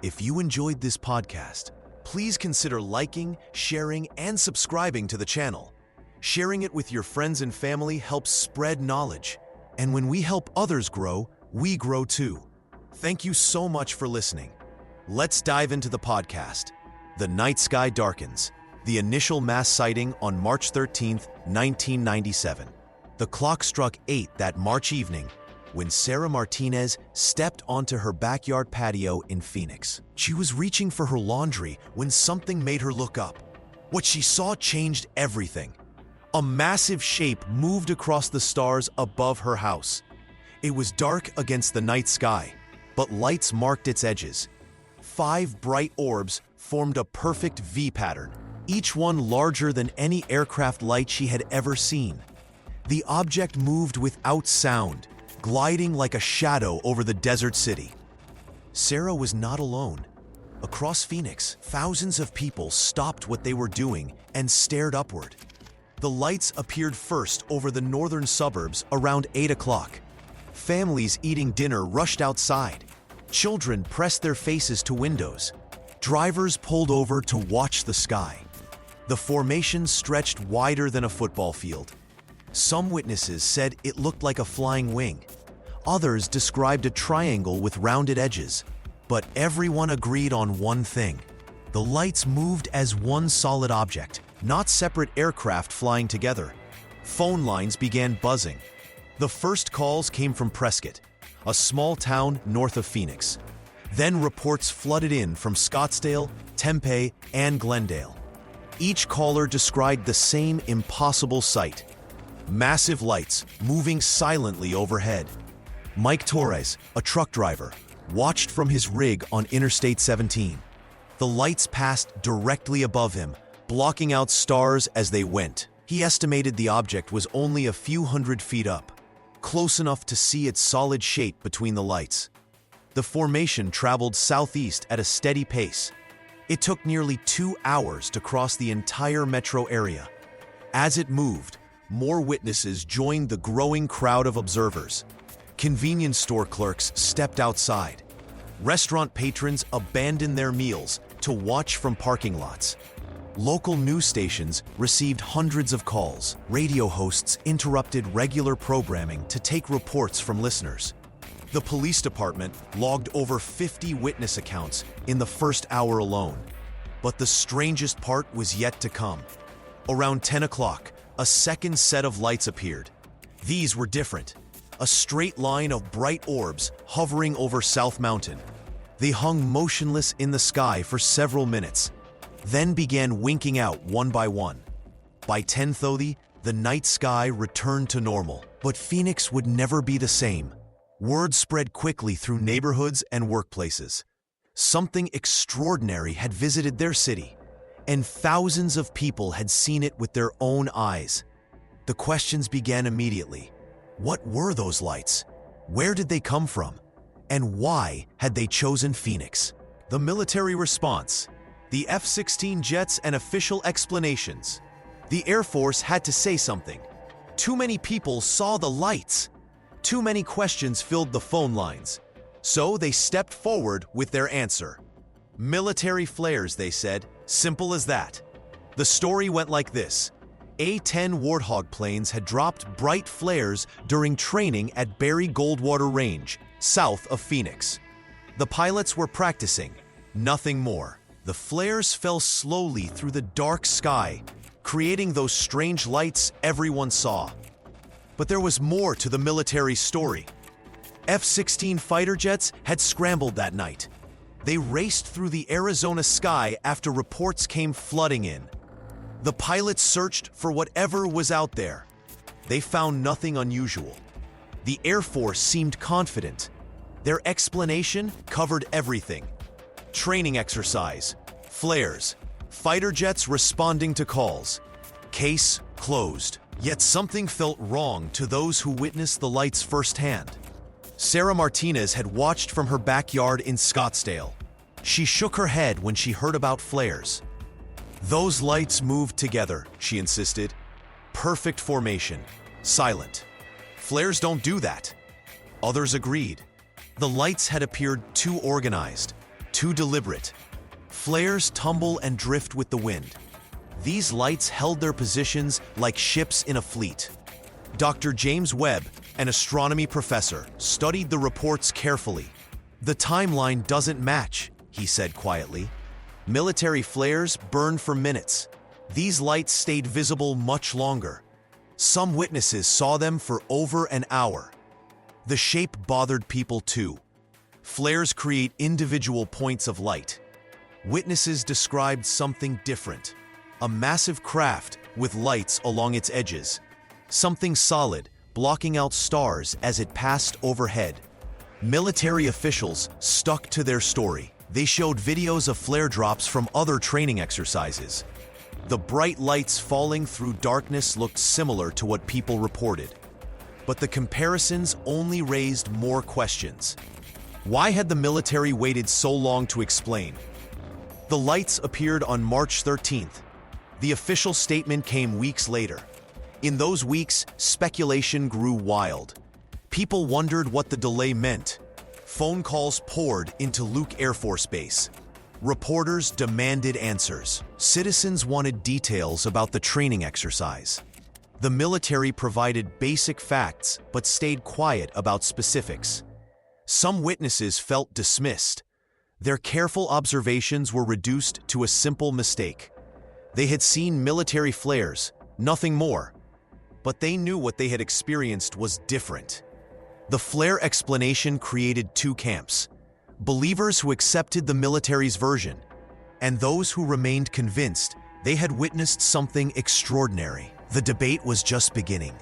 If you enjoyed this podcast, please consider liking, sharing, and subscribing to the channel. Sharing it with your friends and family helps spread knowledge. And when we help others grow, we grow too. Thank you so much for listening. Let's dive into the podcast. The night sky darkens. The initial mass sighting on March 13, 1997. The clock struck 8 that March evening when Sarah Martinez stepped onto her backyard patio in Phoenix. She was reaching for her laundry when something made her look up. What she saw changed everything. A massive shape moved across the stars above her house. It was dark against the night sky, but lights marked its edges. 5 bright orbs formed a perfect V pattern, each one larger than any aircraft light she had ever seen. The object moved without sound, gliding like a shadow over the desert city. Sarah was not alone. Across Phoenix, thousands of people stopped what they were doing and stared upward. The lights appeared first over the northern suburbs around 8 o'clock. Families eating dinner rushed outside. Children pressed their faces to windows. Drivers pulled over to watch the sky. The formation stretched wider than a football field. Some witnesses said it looked like a flying wing. Others described a triangle with rounded edges. But everyone agreed on one thing. The lights moved as one solid object, not separate aircraft flying together. Phone lines began buzzing. The first calls came from Prescott, a small town north of Phoenix. Then reports flooded in from Scottsdale, Tempe, and Glendale. Each caller described the same impossible sight. Massive lights moving silently overhead. Mike Torres, a truck driver, watched from his rig on Interstate 17. The lights passed directly above him, blocking out stars as they went. He estimated the object was only a few hundred feet up, close enough to see its solid shape between the lights. The formation traveled southeast at a steady pace. It took nearly 2 hours to cross the entire metro area. As it moved, more witnesses joined the growing crowd of observers. Convenience store clerks stepped outside. Restaurant patrons abandoned their meals to watch from parking lots. Local news stations received hundreds of calls. Radio hosts interrupted regular programming to take reports from listeners. The police department logged over 50 witness accounts in the first hour alone. But the strangest part was yet to come. Around 10 o'clock, a second set of lights appeared. These were different. A straight line of bright orbs hovering over South Mountain. They hung motionless in the sky for several minutes, then began winking out one by one. By 10:30, the night sky returned to normal, but Phoenix would never be the same. Word spread quickly through neighborhoods and workplaces. Something extraordinary had visited their city, and thousands of people had seen it with their own eyes. The questions began immediately. What were those lights? Where did they come from? And why had they chosen Phoenix? The military response, the F-16 jets and official explanations. The Air Force had to say something. Too many people saw the lights. Too many questions filled the phone lines. So they stepped forward with their answer. Military flares, they said. Simple as that. The story went like this. A-10 Warthog planes had dropped bright flares during training at Barry Goldwater Range, south of Phoenix. The pilots were practicing, nothing more. The flares fell slowly through the dark sky, creating those strange lights everyone saw. But there was more to the military story. F-16 fighter jets had scrambled that night. They raced through the Arizona sky after reports came flooding in. The pilots searched for whatever was out there. They found nothing unusual. The Air Force seemed confident. Their explanation covered everything. Training exercise, flares, fighter jets responding to calls. Case closed. Yet something felt wrong to those who witnessed the lights firsthand. Sarah Martinez had watched from her backyard in Scottsdale. She shook her head when she heard about flares. Those lights moved together, she insisted. Perfect formation, silent. Flares don't do that. Others agreed. The lights had appeared too organized, too deliberate. Flares tumble and drift with the wind. These lights held their positions like ships in a fleet. Dr. James Webb, an astronomy professor, studied the reports carefully. "The timeline doesn't match," he said quietly. "Military flares burned for minutes. These lights stayed visible much longer. Some witnesses saw them for over an hour." The shape bothered people too. Flares create individual points of light. Witnesses described something different: a massive craft with lights along its edges. Something solid, blocking out stars as it passed overhead. Military officials stuck to their story. They showed videos of flare drops from other training exercises. The bright lights falling through darkness looked similar to what people reported. But the comparisons only raised more questions. Why had the military waited so long to explain? The lights appeared on March 13th. The official statement came weeks later. In those weeks, speculation grew wild. People wondered what the delay meant. Phone calls poured into Luke Air Force Base. Reporters demanded answers. Citizens wanted details about the training exercise. The military provided basic facts but stayed quiet about specifics. Some witnesses felt dismissed. Their careful observations were reduced to a simple mistake. They had seen military flares, nothing more. But they knew what they had experienced was different. The flare explanation created two camps: believers who accepted the military's version, and those who remained convinced they had witnessed something extraordinary. The debate was just beginning.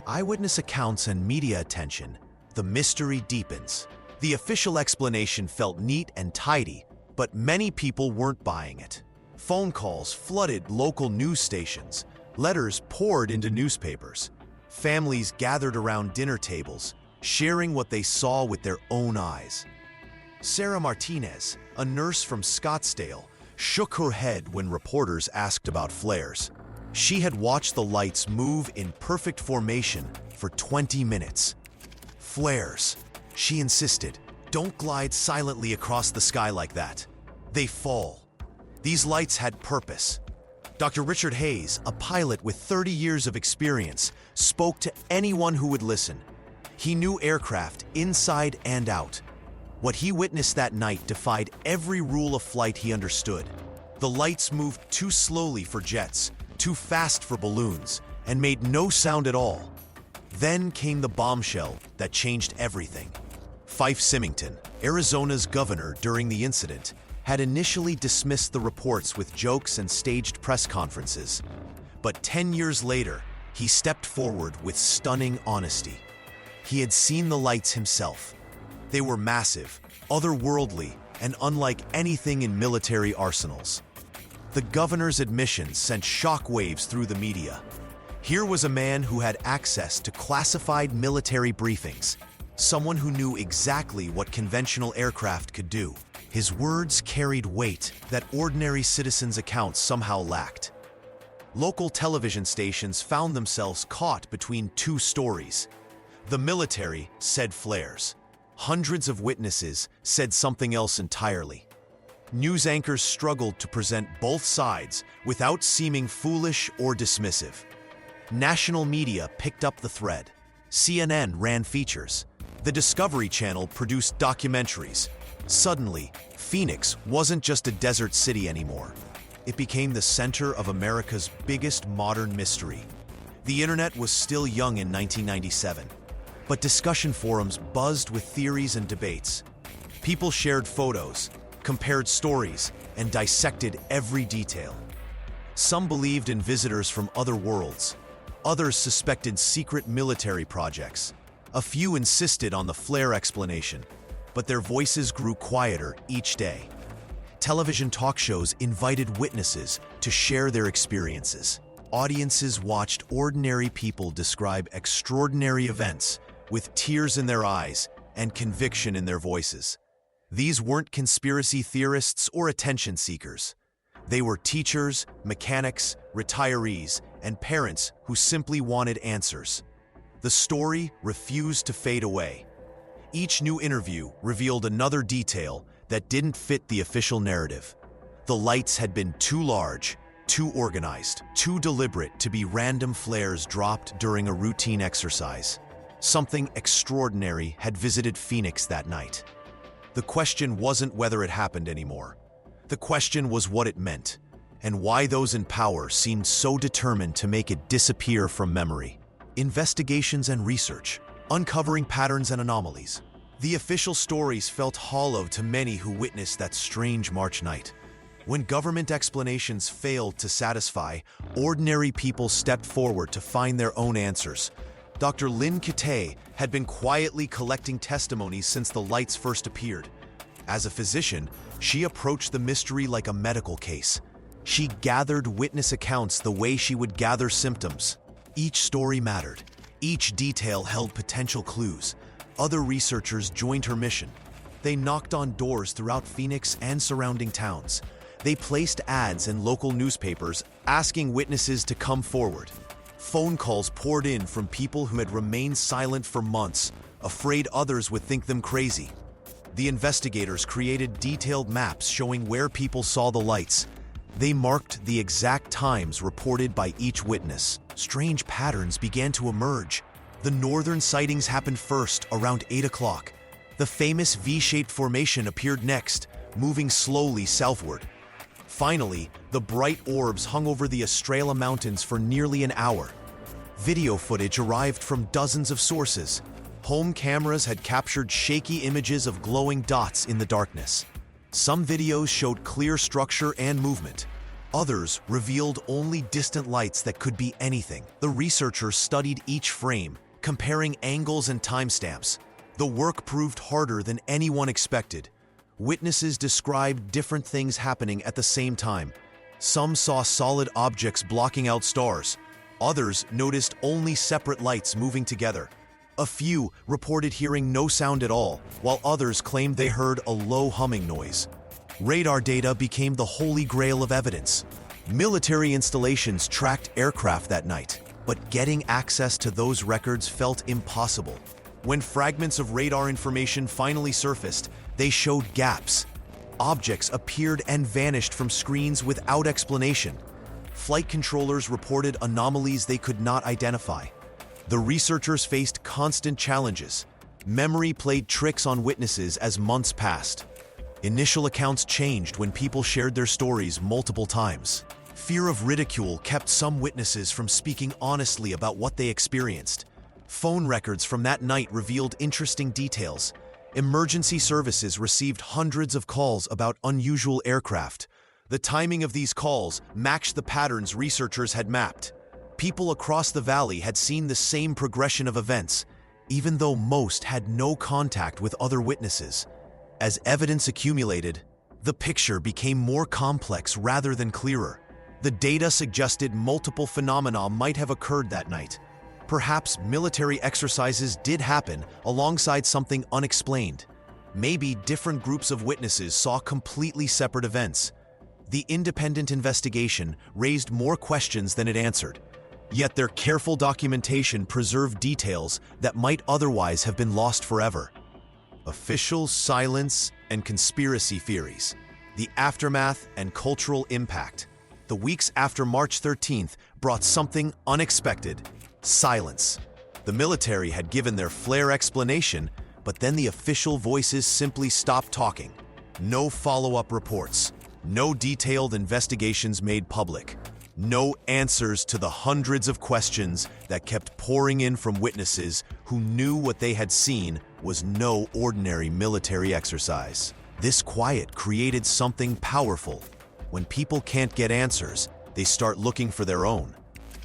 Eyewitness accounts and media attention, the mystery deepens. The official explanation felt neat and tidy, but many people weren't buying it. Phone calls flooded local news stations. Letters poured into newspapers. Families gathered around dinner tables, sharing what they saw with their own eyes. Sarah Martinez, a nurse from Scottsdale, shook her head when reporters asked about flares. She had watched the lights move in perfect formation for 20 minutes. "Flares," she insisted, "don't glide silently across the sky like that. They fall. These lights had purpose." Dr. Richard Hayes, a pilot with 30 years of experience, spoke to anyone who would listen. He knew aircraft inside and out. What he witnessed that night defied every rule of flight he understood. The lights moved too slowly for jets, too fast for balloons, and made no sound at all. Then came the bombshell that changed everything. Fife Symington, Arizona's governor during the incident, had initially dismissed the reports with jokes and staged press conferences. But 10 years later, he stepped forward with stunning honesty. He had seen the lights himself. They were massive, otherworldly, and unlike anything in military arsenals. The governor's admission sent shockwaves through the media. Here was a man who had access to classified military briefings, someone who knew exactly what conventional aircraft could do. His words carried weight that ordinary citizens' accounts somehow lacked. Local television stations found themselves caught between two stories. The military said flares. Hundreds of witnesses said something else entirely. News anchors struggled to present both sides without seeming foolish or dismissive. National media picked up the thread. CNN ran features. The Discovery Channel produced documentaries. Suddenly, Phoenix wasn't just a desert city anymore. It became the center of America's biggest modern mystery. The internet was still young in 1997, but discussion forums buzzed with theories and debates. People shared photos, compared stories, and dissected every detail. Some believed in visitors from other worlds. Others suspected secret military projects. A few insisted on the flare explanation, but their voices grew quieter each day. Television talk shows invited witnesses to share their experiences. Audiences watched ordinary people describe extraordinary events with tears in their eyes and conviction in their voices. These weren't conspiracy theorists or attention seekers. They were teachers, mechanics, retirees, and parents who simply wanted answers. The story refused to fade away. Each new interview revealed another detail that didn't fit the official narrative. The lights had been too large, too organized, too deliberate to be random flares dropped during a routine exercise. Something extraordinary had visited Phoenix that night. The question wasn't whether it happened anymore. The question was what it meant, and why those in power seemed so determined to make it disappear from memory. Investigations and research, uncovering patterns and anomalies. The official stories felt hollow to many who witnessed that strange March night. When government explanations failed to satisfy, ordinary people stepped forward to find their own answers. Dr. Lynn Kitay had been quietly collecting testimonies since the lights first appeared. As a physician, she approached the mystery like a medical case. She gathered witness accounts the way she would gather symptoms. Each story mattered. Each detail held potential clues. Other researchers joined her mission. They knocked on doors throughout Phoenix and surrounding towns. They placed ads in local newspapers asking witnesses to come forward. Phone calls poured in from people who had remained silent for months, afraid others would think them crazy. The investigators created detailed maps showing where people saw the lights. They marked the exact times reported by each witness. Strange patterns began to emerge. The northern sightings happened first, around 8 o'clock. The famous V-shaped formation appeared next, moving slowly southward. Finally, the bright orbs hung over the Estrella Mountains for nearly an hour. Video footage arrived from dozens of sources. Home cameras had captured shaky images of glowing dots in the darkness. Some videos showed clear structure and movement. Others revealed only distant lights that could be anything. The researchers studied each frame, comparing angles and timestamps. The work proved harder than anyone expected. Witnesses described different things happening at the same time. Some saw solid objects blocking out stars. Others noticed only separate lights moving together. A few reported hearing no sound at all, while others claimed they heard a low humming noise. Radar data became the holy grail of evidence. Military installations tracked aircraft that night, but getting access to those records felt impossible. When fragments of radar information finally surfaced, they showed gaps. Objects appeared and vanished from screens without explanation. Flight controllers reported anomalies they could not identify. The researchers faced constant challenges. Memory played tricks on witnesses as months passed. Initial accounts changed when people shared their stories multiple times. Fear of ridicule kept some witnesses from speaking honestly about what they experienced. Phone records from that night revealed interesting details. Emergency services received hundreds of calls about unusual aircraft. The timing of these calls matched the patterns researchers had mapped. People across the valley had seen the same progression of events, even though most had no contact with other witnesses. As evidence accumulated, the picture became more complex rather than clearer. The data suggested multiple phenomena might have occurred that night. Perhaps military exercises did happen alongside something unexplained. Maybe different groups of witnesses saw completely separate events. The independent investigation raised more questions than it answered. Yet their careful documentation preserved details that might otherwise have been lost forever. Official silence and conspiracy theories. The aftermath and cultural impact. The weeks after March 13th brought something unexpected. Silence. The military had given their flare explanation, but then the official voices simply stopped talking. No follow-up reports. No detailed investigations made public. No answers to the hundreds of questions that kept pouring in from witnesses who knew what they had seen was no ordinary military exercise. This quiet created something powerful. When people can't get answers, they start looking for their own.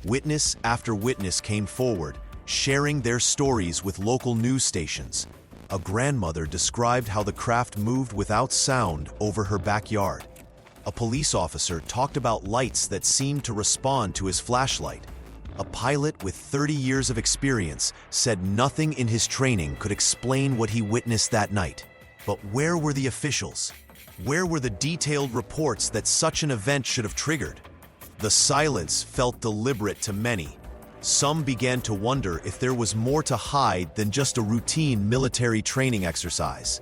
Witness after witness came forward, sharing their stories with local news stations. A grandmother described how the craft moved without sound over her backyard. A police officer talked about lights that seemed to respond to his flashlight. A pilot with 30 years of experience said nothing in his training could explain what he witnessed that night. But where were the officials? Where were the detailed reports that such an event should have triggered? The silence felt deliberate to many. Some began to wonder if there was more to hide than just a routine military training exercise.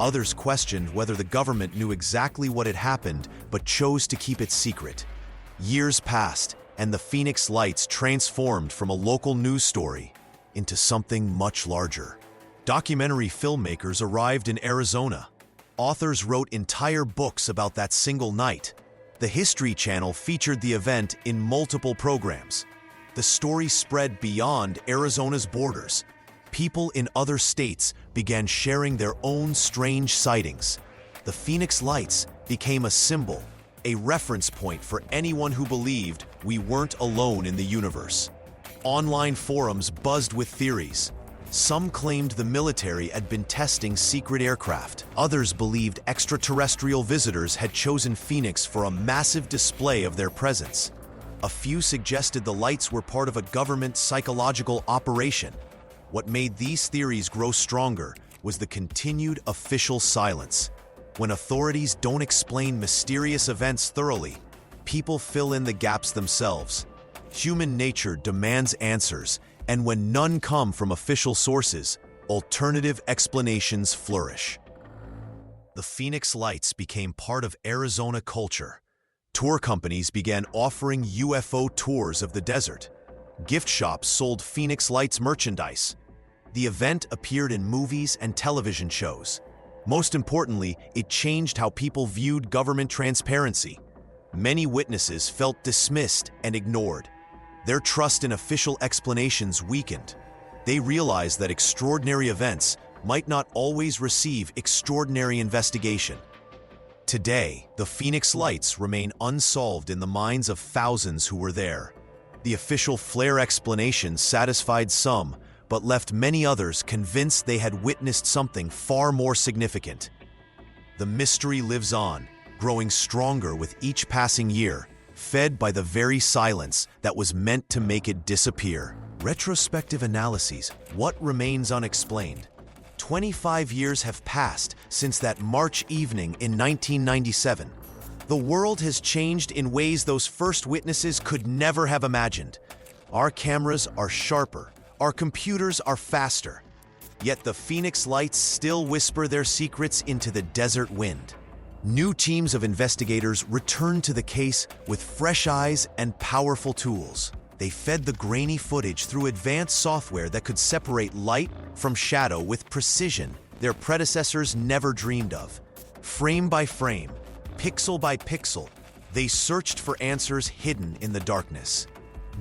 Others questioned whether the government knew exactly what had happened but chose to keep it secret. Years passed, and the Phoenix Lights transformed from a local news story into something much larger. Documentary filmmakers arrived in Arizona. Authors wrote entire books about that single night. The History Channel featured the event in multiple programs. The story spread beyond Arizona's borders. People in other states began sharing their own strange sightings. The Phoenix Lights became a symbol, a reference point for anyone who believed we weren't alone in the universe. Online forums buzzed with theories. Some claimed the military had been testing secret aircraft. Others believed extraterrestrial visitors had chosen Phoenix for a massive display of their presence. A few suggested the lights were part of a government psychological operation. What made these theories grow stronger was the continued official silence. When authorities don't explain mysterious events thoroughly, people fill in the gaps themselves. Human nature demands answers, and when none come from official sources, alternative explanations flourish. The Phoenix Lights became part of Arizona culture. Tour companies began offering UFO tours of the desert. Gift shops sold Phoenix Lights merchandise. The event appeared in movies and television shows. Most importantly, it changed how people viewed government transparency. Many witnesses felt dismissed and ignored. Their trust in official explanations weakened. They realized that extraordinary events might not always receive extraordinary investigation. Today, the Phoenix Lights remain unsolved in the minds of thousands who were there. The official flare explanation satisfied some, but left many others convinced they had witnessed something far more significant. The mystery lives on, growing stronger with each passing year, fed by the very silence that was meant to make it disappear. Retrospective Analyses, what remains unexplained? 25 years have passed since that March evening in 1997. The world has changed in ways those first witnesses could never have imagined. Our cameras are sharper. Our computers are faster. Yet the Phoenix Lights still whisper their secrets into the desert wind. New teams of investigators returned to the case with fresh eyes and powerful tools. They fed the grainy footage through advanced software that could separate light from shadow with precision their predecessors never dreamed of. Frame by frame, pixel by pixel, they searched for answers hidden in the darkness.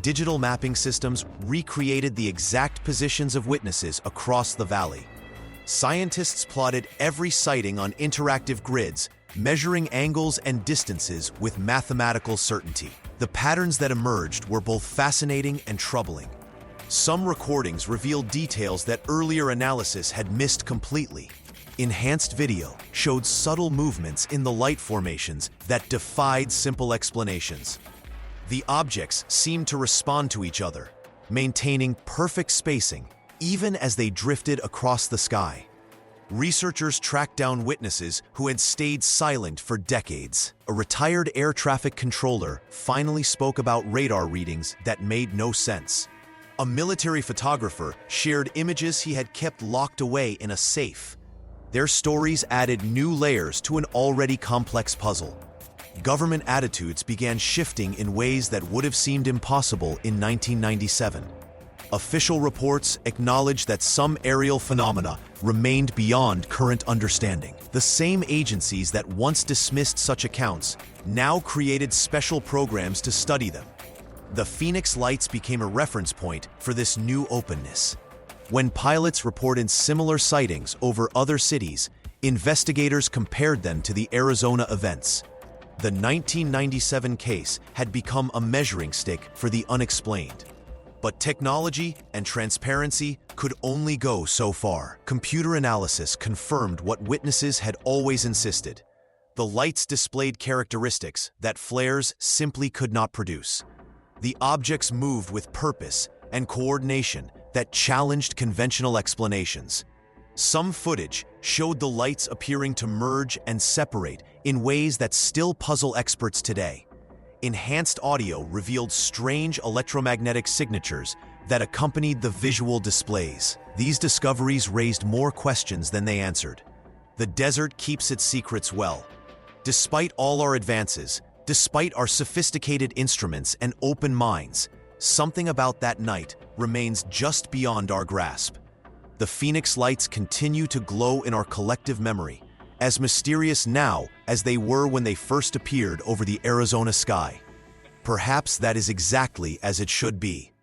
Digital mapping systems recreated the exact positions of witnesses across the valley. Scientists plotted every sighting on interactive grids, measuring angles and distances with mathematical certainty. The patterns that emerged were both fascinating and troubling. Some recordings revealed details that earlier analysis had missed completely. Enhanced video showed subtle movements in the light formations that defied simple explanations. The objects seemed to respond to each other, maintaining perfect spacing even as they drifted across the sky. Researchers tracked down witnesses who had stayed silent for decades. A retired air traffic controller finally spoke about radar readings that made no sense. A military photographer shared images he had kept locked away in a safe. Their stories added new layers to an already complex puzzle. Government attitudes began shifting in ways that would have seemed impossible in 1997. Official reports acknowledged that some aerial phenomena remained beyond current understanding. The same agencies that once dismissed such accounts now created special programs to study them. The Phoenix Lights became a reference point for this new openness. When pilots reported similar sightings over other cities, investigators compared them to the Arizona events. The 1997 case had become a measuring stick for the unexplained. But technology and transparency could only go so far. Computer analysis confirmed what witnesses had always insisted. The lights displayed characteristics that flares simply could not produce. The objects moved with purpose and coordination that challenged conventional explanations. Some footage showed the lights appearing to merge and separate in ways that still puzzle experts today. Enhanced audio revealed strange electromagnetic signatures that accompanied the visual displays. These discoveries raised more questions than they answered. The desert keeps its secrets well. Despite all our advances, despite our sophisticated instruments and open minds, something about that night remains just beyond our grasp. The Phoenix Lights continue to glow in our collective memory, as mysterious now as they were when they first appeared over the Arizona sky. Perhaps that is exactly as it should be.